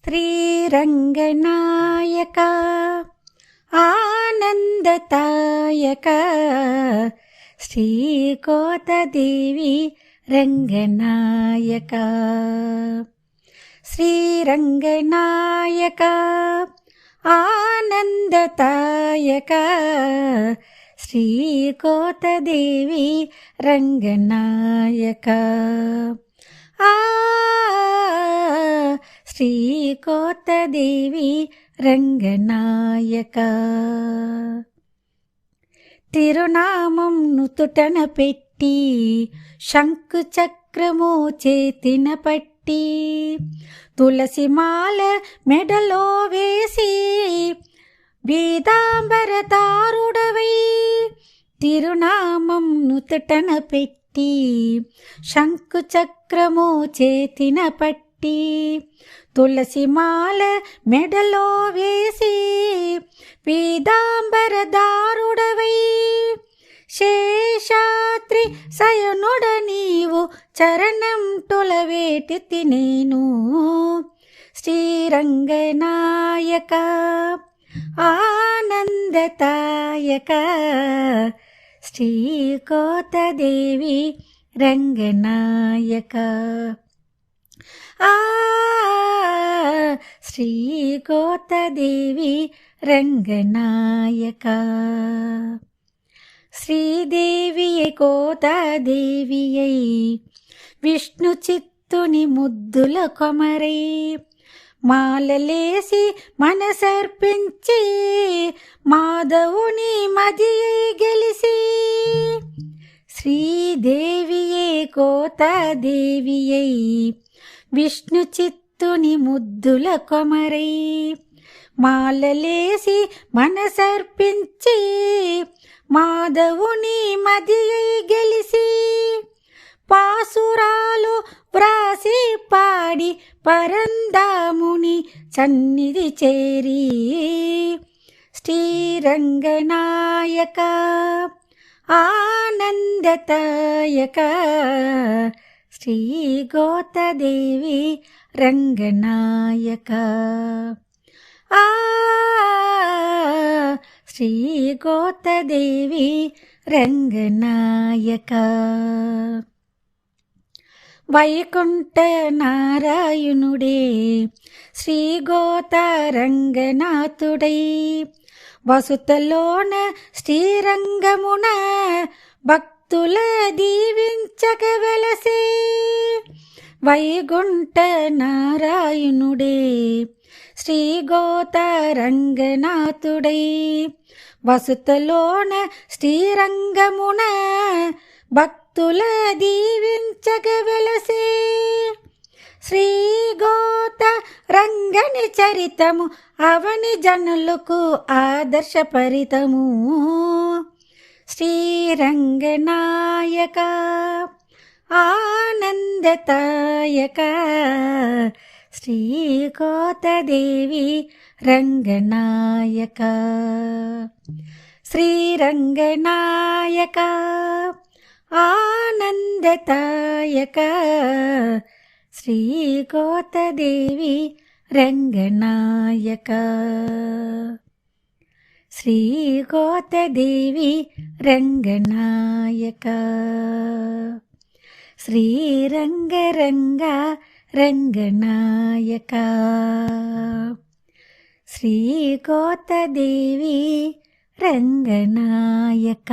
శ్రీరంగనాయక ఆనందతాయక శ్రీకోతదేవి రంగనాయక శ్రీరంగనాయక ఆనందతాయక శ్రీకోతదేవి రంగనాయక శ్రీకోతదేవి రంగనాయక తిరునామం నుతుటన పెట్టి శంకు చక్రము చేతిన పట్టి తులసి మాల మెడలో వేసి బీదాంబరదారుడవై తిరునామం నుతుటన పెట్టి శంకు చక్రము చేతిన పట్టి తులసి మాల మెడలో వేసి పీతాంబరదారుడవై శేషాద్రి శయనుడ నీవు చరణం తొలవేటి తినేను శ్రీరంగనాయక ఆనందతాయక శ్రీకోతదేవి రంగనాయక శ్రీకోతదేవి రంగనాయక శ్రీదేవియే కోతదేవియై విష్ణు చిత్తుని ముద్దుల కొమరై మాలలేసి మనసర్పించి మాధవుని మదియై గెలిసి శ్రీదేవియే కోతదేవియై విష్ణు చిత్తుని ముద్దుల కొమరై మాలలేసి మనసర్పించి మాధవుని మదియై గెలిసి పాసురాలు వ్రాసి పాడి పరందాముని సన్నిధి చేరి శ్రీరంగనాయక ఆనందతాయక శ్రీకోతదేవి రంగనాయక శ్రీకోతదేవి రంగనాయక వైకుంఠ నారాయణుడే శ్రీకోత రంగనాథుడై వసుతలోన శ్రీరంగమున భక్తుల దీవించక వెలసే వైకుంఠ నారాయణుడే శ్రీకోత రంగనాథుడై వసుతలోన శ్రీరంగమున భక్తుల దీవించక వెలసే శ్రీకోత రంగని చరితము అవని జనులకు ఆదర్శపరితము శ్రీరంగనాయక ఆనందతాయక శ్రీకోతదేవి రంగనాయక శ్రీరంగనాయక ఆనందతాయక శ్రీకోతదేవి రంగనాయక శ్రీకోతదేవి రంగనాయక శ్రీరంగరంగ రంగనాయక శ్రీకోతదేవి రంగనాయక.